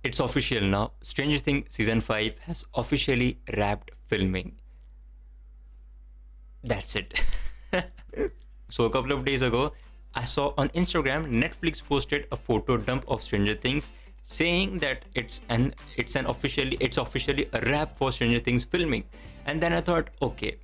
It's official now. Stranger Things Season 5 has officially wrapped filming. That's it. So a couple of days ago, I saw on Instagram Netflix posted a photo dump of Stranger Things saying that it's officially a wrap for Stranger Things filming. And then I thought, okay,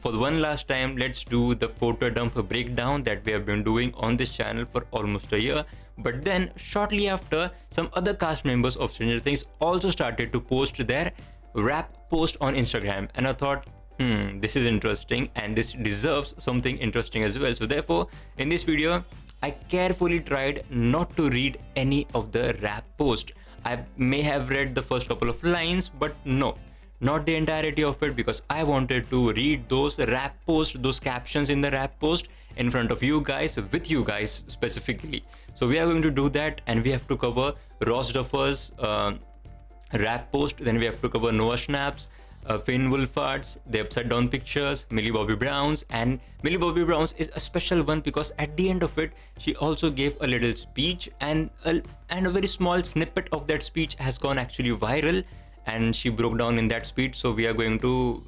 for one last time, let's do the photo dump breakdown that we have been doing on this channel for almost a year. But then, shortly after, some other cast members of Stranger Things also started to post their wrap post on Instagram. And I thought, this is interesting and this deserves something interesting as well. So therefore, in this video, I carefully tried not to read any of the wrap post. I may have read the first couple of lines, but no, not the entirety of it, because I wanted to read those rap posts, those captions in the rap post in front of you guys, with you guys specifically. So we are going to do that, and we have to cover Ross Duffer's rap post, then we have to cover Noah Schnapp's, Finn Wolfhard's, the upside down pictures, Millie Bobby Brown's. And Millie Bobby Brown's is a special one because at the end of it, she also gave a little speech, and a very small snippet of that speech has gone actually viral, and she broke down in that speech. So we are going to,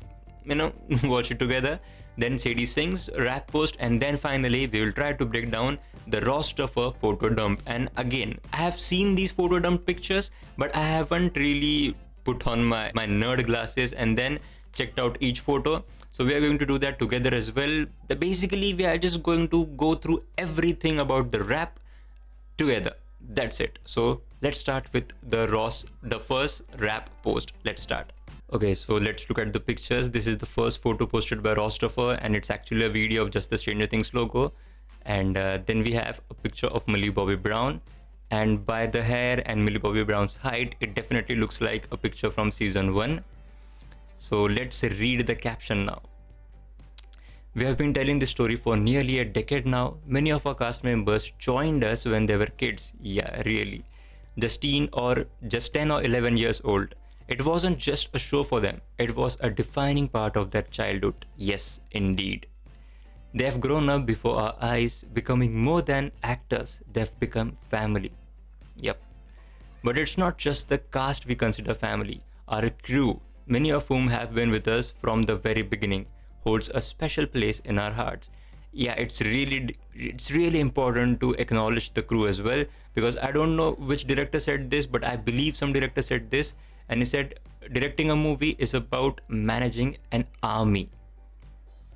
watch it together. Then Sadie Singh's rap post, and then finally we will try to break down the Ross Duffer photo dump. And again, I have seen these photo dump pictures, but I haven't really put on my nerd glasses and then checked out each photo. So we are going to do that together as well. Basically, we are just going to go through everything about the rap together. That's it. So let's start with the Ross Duffer's rap post. Let's start. Okay, so let's look at the pictures. This is the first photo posted by Ross Duffer, and it's actually a video of just the Stranger Things logo. And then we have a picture of Millie Bobby Brown. And by the hair and Millie Bobby Brown's height, it definitely looks like a picture from season 1. So let's read the caption now. We have been telling this story for nearly a decade now. Many of our cast members joined us when they were kids. Yeah, really. Just 10 or 11 years old. It wasn't just a show for them. It was a defining part of their childhood. Yes, indeed. They have grown up before our eyes, becoming more than actors. They've become family. Yep. But it's not just the cast we consider family. Our crew, many of whom have been with us from the very beginning, holds a special place in our hearts. Yeah, it's really important to acknowledge the crew as well, because I don't know which director said this, but I believe some director said this, and he said directing a movie is about managing an army.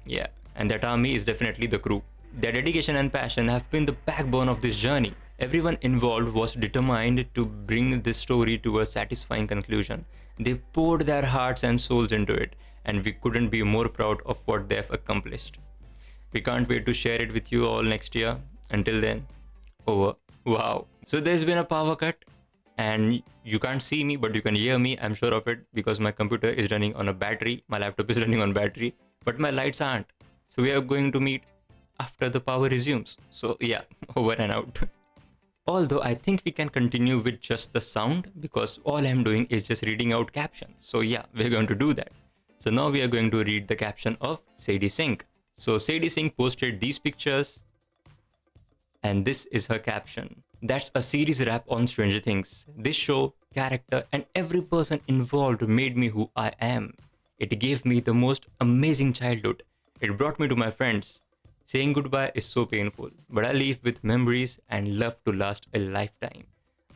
Yeah, and that army is definitely the crew. Their dedication and passion have been the backbone of this journey. Everyone involved was determined to bring this story to a satisfying conclusion. They poured their hearts and souls into it, and we couldn't be more proud of what they have accomplished. We can't wait to share it with you all next year. Until then, over. Wow. So there's been a power cut, and you can't see me, but you can hear me. I'm sure of it, because my computer is running on a battery. My laptop is running on battery, but my lights aren't. So we are going to meet after the power resumes. So yeah, over and out. Although I think we can continue with just the sound, because all I'm doing is just reading out captions. So yeah, we're going to do that. So now we are going to read the caption of Sadie Singh. So Sadie Singh posted these pictures, and this is her caption. That's a series wrap on Stranger Things. This show, character, and every person involved made me who I am. It gave me the most amazing childhood. It brought me to my friends. Saying goodbye is so painful, but I leave with memories and love to last a lifetime.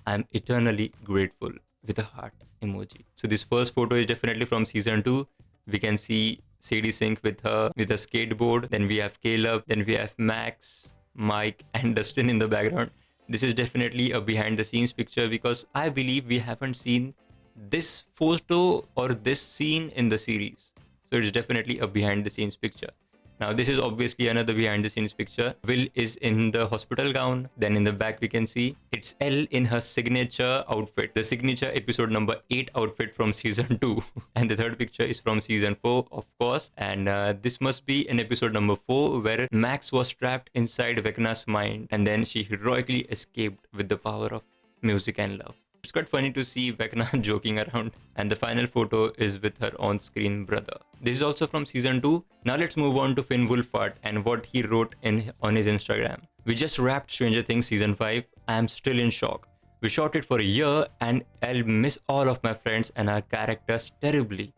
I'm eternally grateful, with a heart emoji. So this first photo is definitely from season 2. We can see Sadie Sink with a skateboard. Then we have Caleb. Then we have Max, Mike, and Dustin in the background. This is definitely a behind the scenes picture, because I believe we haven't seen this photo or this scene in the series. So it's definitely a behind the scenes picture. Now this is obviously another behind the scenes picture. Will is in the hospital gown. Then in the back we can see it's Elle in her signature outfit. The signature episode number 8 outfit from season 2. And the third picture is from season 4, of course. And this must be in episode number 4, where Max was trapped inside Vecna's mind, and then she heroically escaped with the power of music and love. It's quite funny to see Vecna joking around. And the final photo is with her on-screen brother. This is also from season 2. Now let's move on to Finn Wolfhard and what he wrote on his Instagram. We just wrapped Stranger Things season 5. I am still in shock. We shot it for a year, and I'll miss all of my friends and our characters terribly.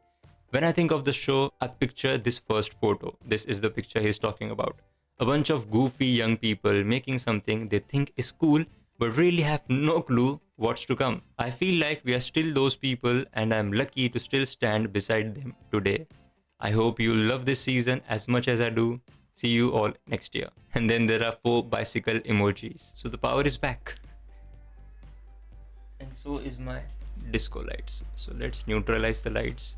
When I think of the show, I picture this first photo. This is the picture he's talking about. A bunch of goofy young people making something they think is cool, but really have no clue what's to come. I feel like we are still those people, and I'm lucky to still stand beside them today. I hope you love this season as much as I do. See you all next year. And then there are 4 bicycle emojis. So the power is back. And so is my disco lights. So let's neutralize the lights.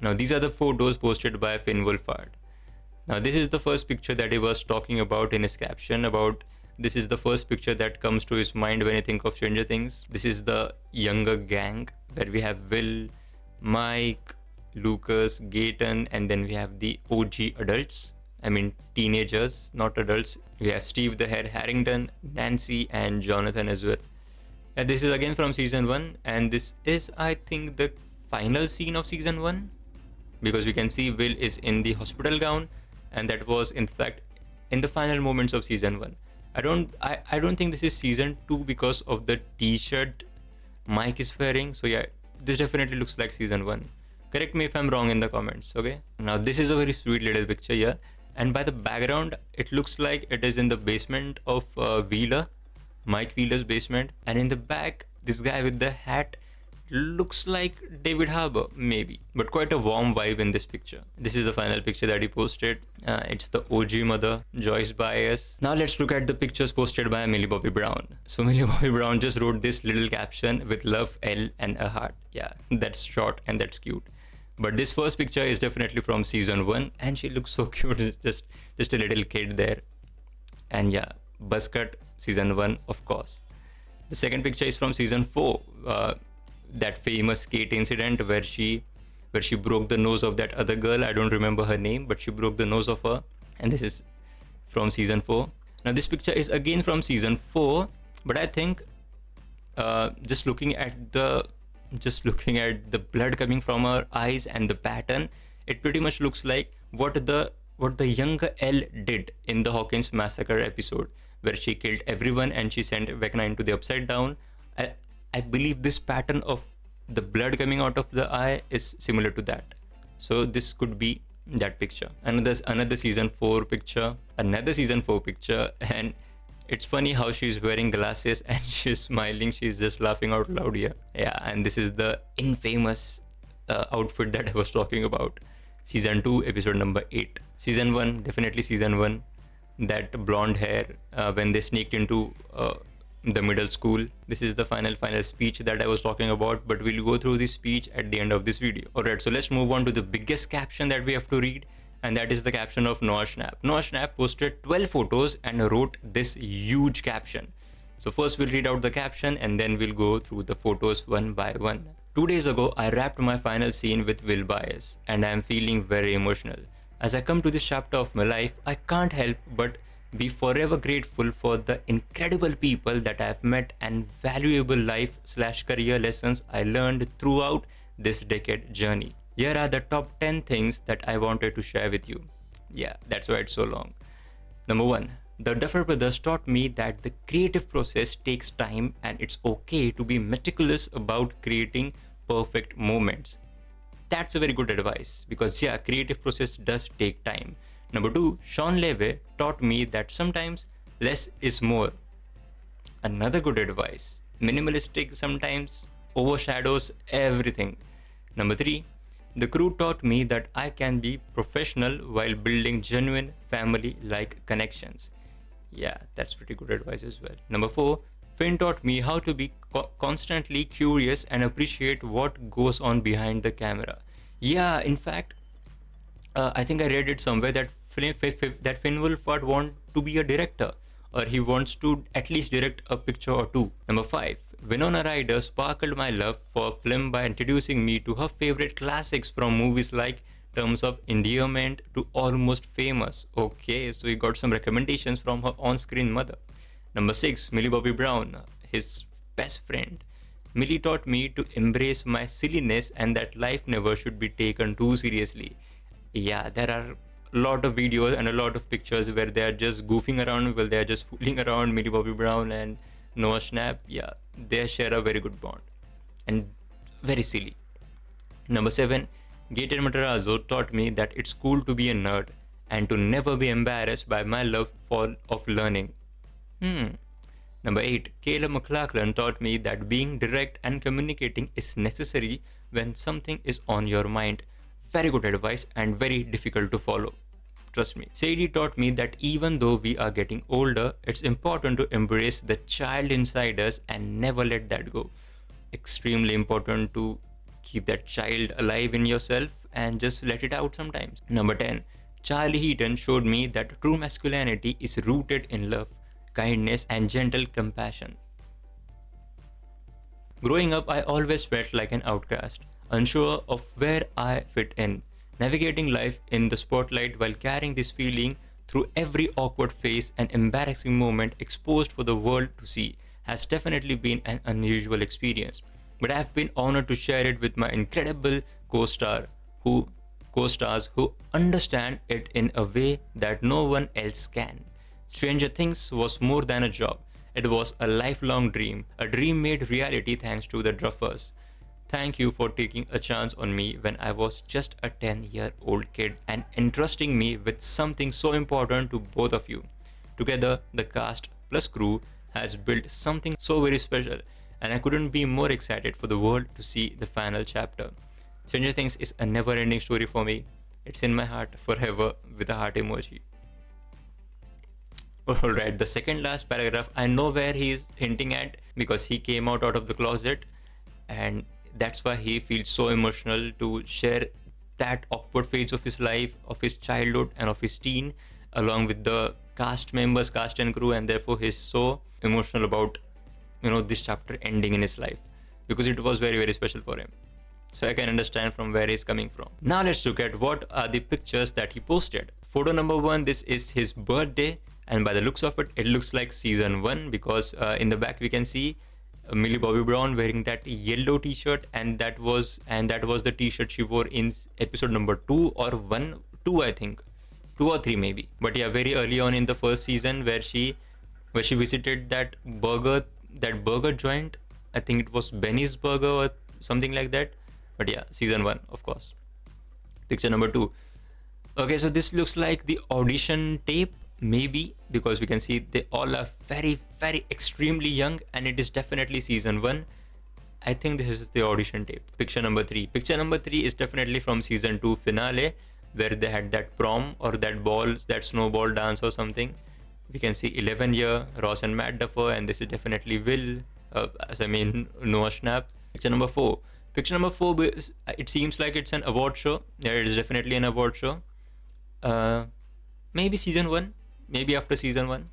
Now these are the photos posted by Finn Wolfhard. Now this is the first picture that he was talking about in his caption about this is the first picture that comes to his mind when you think of Stranger Things. This is the younger gang where we have Will, Mike, Lucas, Gaten, and then we have the OG adults. I mean teenagers, not adults. We have Steve the Head Harrington, Nancy, and Jonathan as well. And this is again from season 1, and this is I think the final scene of season 1 because we can see Will is in the hospital gown, and that was in fact in the final moments of season 1. I don't think this is season 2 because of the t-shirt Mike is wearing. So yeah, this definitely looks like season 1. Correct me if I'm wrong in the comments, okay? Now this is a very sweet little picture here, and by the background it looks like it is in the basement of Wheeler, Mike Wheeler's basement, and in the back this guy with the hat looks like David Harbour, maybe, but quite a warm vibe in this picture. This is the final picture that he posted. It's the OG mother, Joyce Byers. Now let's look at the pictures posted by Millie Bobby Brown. So Millie Bobby Brown just wrote this little caption with love L and a heart. Yeah, that's short and that's cute. But this first picture is definitely from season 1, and she looks so cute. It's just a little kid there. And yeah, buzz cut, season 1, of course. The second picture is from season 4. That famous skate incident where she broke the nose of that other girl. I don't remember her name, but she broke the nose of her, and this is from season 4. Now this picture is again from season 4, but I think just looking at the blood coming from her eyes and the pattern, it pretty much looks like what the younger Elle did in the Hawkins massacre episode, where she killed everyone and she sent Vecna into the upside down. I believe this pattern of the blood coming out of the eye is similar to that. So this could be that picture. Another season 4 picture, and it's funny how she's wearing glasses and she's smiling. She's just laughing out loud here. Yeah, and this is the infamous outfit that I was talking about. Season 2, episode number 8. Season 1, definitely season 1. That blonde hair when they sneaked into the middle school. This is the final speech that I was talking about, but we'll go through this speech at the end of this video. Alright, so let's move on to the biggest caption that we have to read, and that is the caption of Noah Schnapp. Noah Schnapp posted 12 photos and wrote this huge caption. So first we'll read out the caption and then we'll go through the photos one by one. 2 days ago, I wrapped my final scene with Will Byers, and I am feeling very emotional. As I come to this chapter of my life, I can't help but be forever grateful for the incredible people that I have met and valuable life/career lessons I learned throughout this decade journey. Here are the top 10 things that I wanted to share with you. Yeah, that's why it's so long. Number 1. The Duffer Brothers taught me that the creative process takes time, and it's okay to be meticulous about creating perfect moments. That's a very good advice because yeah, creative process does take time. Number 2, Sean Levy taught me that sometimes less is more. Another good advice. Minimalistic sometimes overshadows everything. Number 3, the crew taught me that I can be professional while building genuine family-like connections. Yeah, that's pretty good advice as well. Number 4, Finn taught me how to be constantly curious and appreciate what goes on behind the camera. Yeah, in fact, I think I read it somewhere that Finn Wolfhard wants to be a director, or he wants to at least direct a picture or two. Number 5, Winona Ryder sparkled my love for film by introducing me to her favorite classics from movies like Terms of Endearment to Almost Famous. Okay, so we got some recommendations from her on-screen mother. Number 6, Millie Bobby Brown, his best friend. Millie taught me to embrace my silliness and that life never should be taken too seriously. Yeah, there are lot of videos and a lot of pictures where they are just goofing around, where they are just fooling around. Millie Bobby Brown and Noah Schnapp, yeah, they share a very good bond and very silly. Number 7, Gated Matarazzo taught me that it's cool to be a nerd and to never be embarrassed by my love for of learning. Number 8, Caleb McLachlan taught me that being direct and communicating is necessary when something is on your mind. Very good advice and very difficult to follow. Trust me. Sadie taught me that even though we are getting older, it's important to embrace the child inside us and never let that go. Extremely important to keep that child alive in yourself and just let it out sometimes. Number 10, Charlie Heaton showed me that true masculinity is rooted in love, kindness, and gentle compassion. Growing up, I always felt like an outcast, unsure of where I fit in. Navigating life in the spotlight while carrying this feeling through every awkward phase and embarrassing moment exposed for the world to see has definitely been an unusual experience. But I have been honored to share it with my incredible who co-stars who understand it in a way that no one else can. Stranger Things was more than a job. It was a lifelong dream, a dream made reality thanks to the Druffers. Thank you for taking a chance on me when I was just a 10-year-old kid and entrusting me with something so important to both of you. Together, the cast plus crew has built something so very special, and I couldn't be more excited for the world to see the final chapter. Stranger Things is a never ending story for me. It's in my heart forever with a heart emoji. Alright, the second last paragraph, I know where he is hinting at because he came out of the closet, and that's why he feels so emotional to share that awkward phase of his life, of his childhood, and of his teen, along with the cast members, cast and crew, and therefore he's so emotional about this chapter ending in his life because it was very very special for him. So I can understand from where he's coming from. Now let's look at what are the pictures that he posted. Photo number 1, this is his birthday, and by the looks of it, it looks like season 1 because in the back we can see Millie Bobby Brown wearing that yellow t-shirt, and that was the t-shirt she wore in episode number 2 or 2 I think, 2 or 3 maybe. But yeah, very early on in the first season where she visited that burger joint. I think it was Benny's Burger or something like that. But yeah, season 1 of course. Picture number 2. Okay, so this looks like the audition tape, maybe, because we can see they all are very very extremely young, and it is definitely season 1. I think this is the audition tape. Picture number 3 is definitely from season 2 finale, where they had that prom or that snowball dance or something. We can see 11 here, Ross and Matt Duffer, and this is definitely Noah Schnapp. Picture number 4, it seems like it's an award show. Yeah, it is definitely an award show. Maybe season 1, maybe after season 1.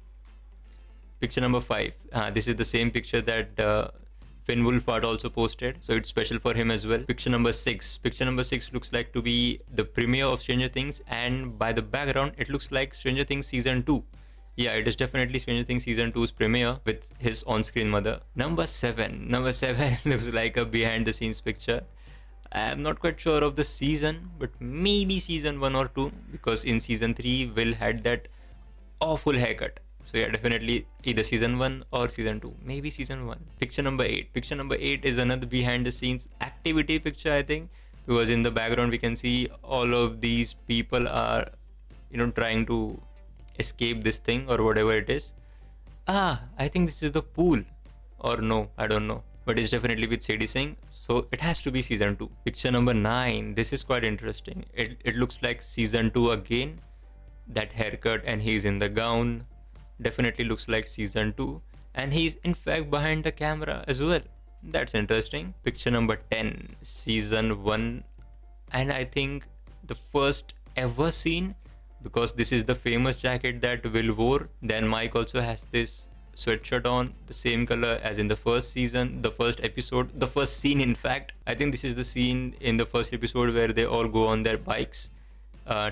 Picture number 5, this is the same picture that Finn Wolfhard also posted, so it's special for him as well. Picture number 6 looks like to be the premiere of Stranger Things, and by the background it looks like Stranger Things season 2. Yeah, it is definitely Stranger Things season 2's premiere with his on-screen mother. Number 7 looks like a behind the scenes picture. I am not quite sure of the season, but maybe season 1 or 2, because in season 3 Will had that awful haircut. So yeah, definitely either season 1 or season 2, maybe season 1. Picture number 8 is another behind the scenes activity picture, I think, because in the background we can see all of these people are trying to escape this thing or whatever it is. I think this is the pool, or no, I don't know, but it's definitely with Sadie Singh, so it has to be season 2. Picture number 9, this is quite interesting. It looks like season 2 again. That haircut, and he's in the gown, definitely looks like season 2, and he's in fact behind the camera as well. That's interesting. Picture number 10, season 1, and I think the first ever scene, because this is the famous jacket that Will wore. Then Mike also has this sweatshirt on, the same color as in the first season, the first episode, the first scene in fact. I think this is the scene in the first episode where they all go on their bikes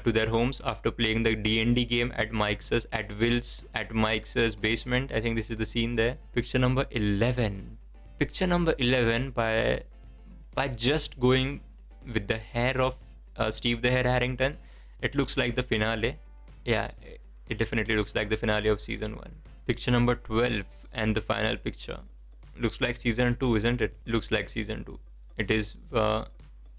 to their homes after playing the D&D game at Mike's basement. I think this is the scene there. Picture number 11 by just going with the hair of Steve the Hair Harrington, It looks like the finale. Yeah, it definitely looks like the finale of season 1. Picture number 12 and the final picture. Looks like season 2, isn't it? Looks like season 2. It is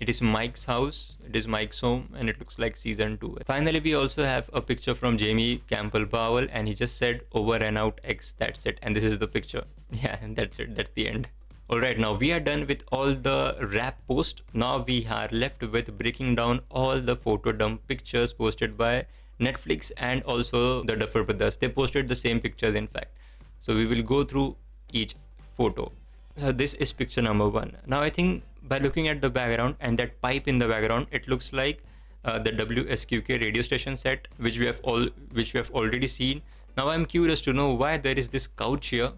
it is Mike's house, it is Mike's home, and it looks like season 2. Finally, we also have a picture from Jamie Campbell Powell, and he just said over and out X, that's it. And this is the picture. Yeah, and that's it, that's the end. Alright, now we are done with all the wrap post. Now we are left with breaking down all the photo dump pictures posted by Netflix and also the Duffer Brothers. They posted the same pictures, in fact. So we will go through each photo. So this is picture number 1. Now I think by looking at the background and that pipe in the background, it looks like the WSQK radio station set, which we have already seen. Now I'm curious to know why there is this couch here,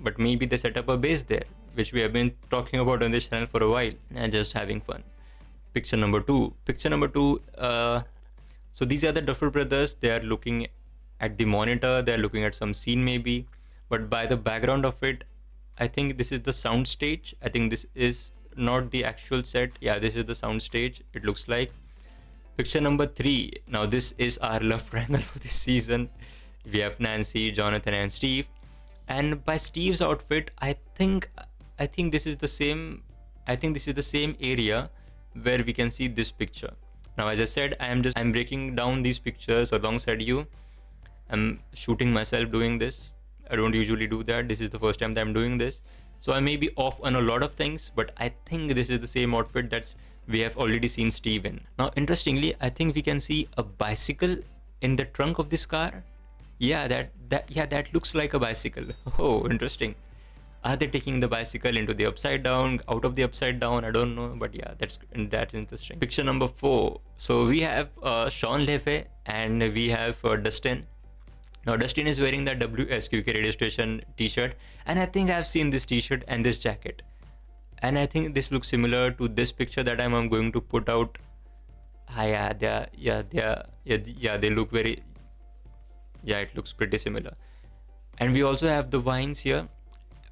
but maybe they set up a base there, which we have been talking about on this channel for a while and just having fun. Picture number 2. Picture number 2. So these are the Duffer Brothers. They are looking at the monitor. They are looking at some scene maybe, but by the background of it, I think this is the sound stage. I think this is not the actual set. Yeah, this is the sound stage. It looks like. Picture number 3. Now this is our love triangle for this season. We have Nancy, Jonathan, and Steve. And by Steve's outfit, I think this is the same. I think this is the same area where we can see this picture. Now, as I said, I'm breaking down these pictures alongside you. I'm shooting myself doing this. I don't usually do that. This is the first time that I'm doing this. So I may be off on a lot of things, but I think this is the same outfit that we have already seen Steve in. Now, interestingly, I think we can see a bicycle in the trunk of this car. Yeah, that looks like a bicycle. Oh, interesting. Are they taking the bicycle into the upside down, out of the upside down? I don't know, but yeah, that's interesting. Picture number 4. So we have Sean Lefay and we have Dustin. Now Dustin is wearing the WSQK radio station t-shirt, and I think I've seen this t-shirt and this jacket, and I think this looks similar to this picture that I'm going to put out. They look very. Yeah, it looks pretty similar. And we also have the vines here,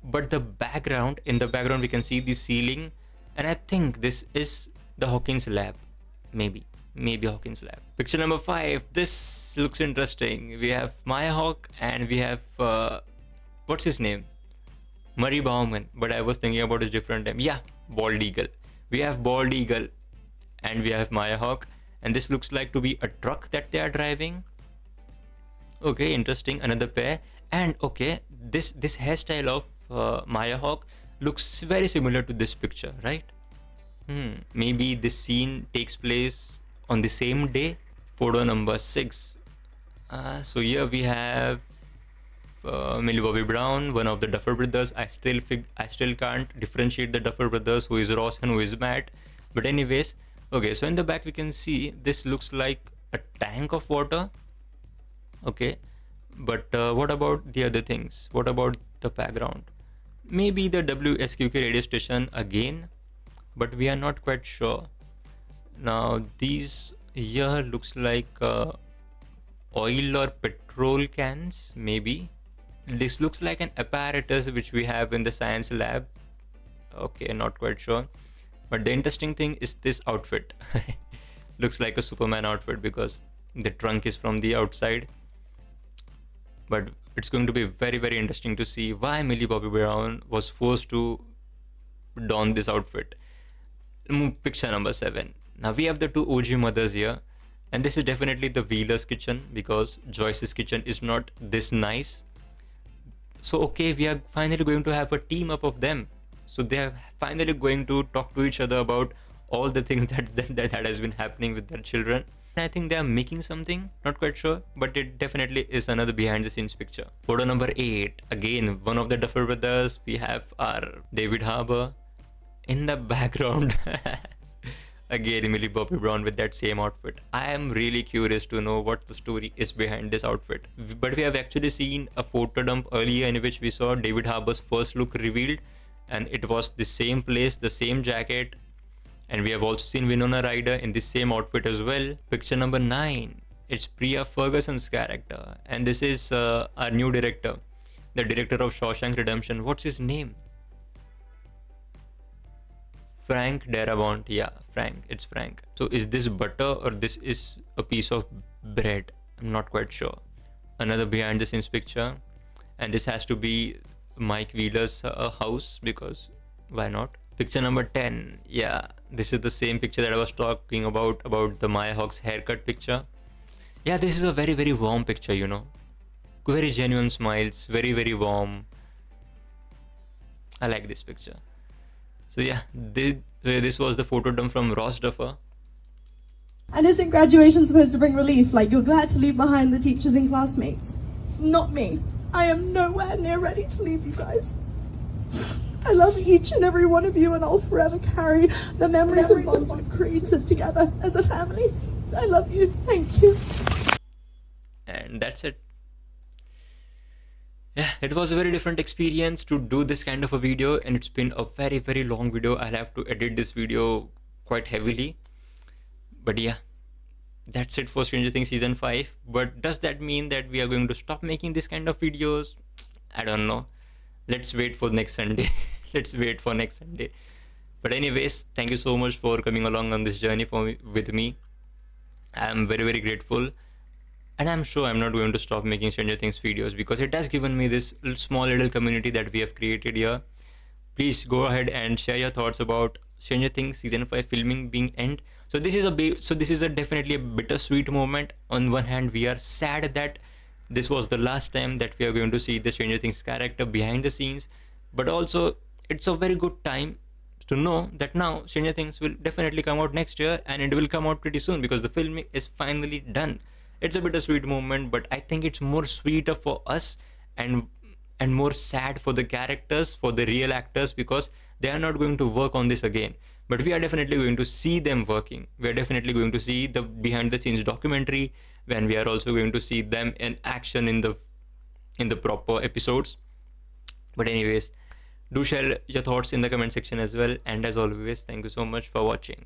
but in the background we can see the ceiling, and I think this is the Hawkins lab, maybe Hawkins lab. Picture number 5. This looks interesting. We have Maya Hawk and we have what's his name, Murray Bauman, but I was thinking about his different name. Yeah, Bald Eagle. We have Bald Eagle and we have Maya Hawk, and this looks like to be a truck that they are driving. Okay, interesting. Another pair. And okay, this hairstyle of Maya Hawk looks very similar to this picture, right? Maybe this scene takes place on the same day. Photo number 6. So here we have Millie Bobby Brown, one of the Duffer Brothers. I still can't differentiate the Duffer Brothers, who is Ross and who is Matt. But anyways, okay. So in the back we can see this looks like a tank of water. Okay, but what about the other things? What about the background? Maybe the WSQK radio station again, but we are not quite sure. Now these here looks like oil or petrol cans, maybe. This looks like an apparatus which we have in the science lab. Okay, not quite sure. But the interesting thing is this outfit. Looks like a Superman outfit because the trunk is from the outside. But it's going to be very, very interesting to see why Millie Bobby Brown was forced to don this outfit. Picture number 7. Now we have the 2 OG mothers here, and this is definitely the Wheeler's kitchen because Joyce's kitchen is not this nice. So okay, we are finally going to have a team up of them. So they are finally going to talk to each other about all the things that has been happening with their children. I think they are making something, not quite sure, but it definitely is another behind the scenes picture. Photo number 8. Again, one of the Duffer Brothers. We have our David Harbour in the background. Again, Millie Bobby Brown with that same outfit. I am really curious to know what the story is behind this outfit. But we have actually seen a photo dump earlier in which we saw David Harbour's first look revealed, and it was the same place, the same jacket. And we have also seen Winona Ryder in the same outfit as well. Picture number 9. It's Priya Ferguson's character, and this is our new director, the director of Shawshank Redemption. What's his name? Frank Darabont. Yeah, Frank. It's Frank. So is this butter or this is a piece of bread? I'm not quite sure. Another behind the scenes picture, and this has to be Mike Wheeler's house, because why not? Picture number 10. Yeah, this is the same picture that I was talking about the Maya Hawk's haircut picture. Yeah, this is a very, very warm picture, you know. Very genuine smiles, very, very warm. I like this picture. So yeah, this was the photo dump from Ross Duffer. And isn't graduation supposed to bring relief? Like, you're glad to leave behind the teachers and classmates? Not me. I am nowhere near ready to leave you guys. I love each and every one of you, and I'll forever carry the memories and bonds we've created together as a family. I love you. Thank you. And that's it. Yeah, it was a very different experience to do this kind of a video, and it's been a very, very long video. I'll have to edit this video quite heavily. But yeah, that's it for Stranger Things Season 5. But does that mean that we are going to stop making this kind of videos? I don't know. Let's wait for next Sunday. Let's wait for next Sunday. But anyways, thank you so much for coming along on this journey with me. I'm very, very grateful. And I'm sure I'm not going to stop making Stranger Things videos, because it has given me this small little community that we have created here. Please go ahead and share your thoughts about Stranger Things Season 5 filming being end. So this is a definitely a bittersweet moment. On one hand, we are sad that this was the last time that we are going to see the Stranger Things character behind the scenes, but also it's a very good time to know that now Stranger Things will definitely come out next year, and it will come out pretty soon because the filming is finally done. It's a bittersweet moment, but I think it's more sweeter for us and more sad for the characters, for the real actors, because they are not going to work on this again. But we are definitely going to see them working. We are definitely going to see the behind the scenes documentary, when we are also going to see them in action in the proper episodes. But anyways, do share your thoughts in the comment section as well. And as always, thank you so much for watching.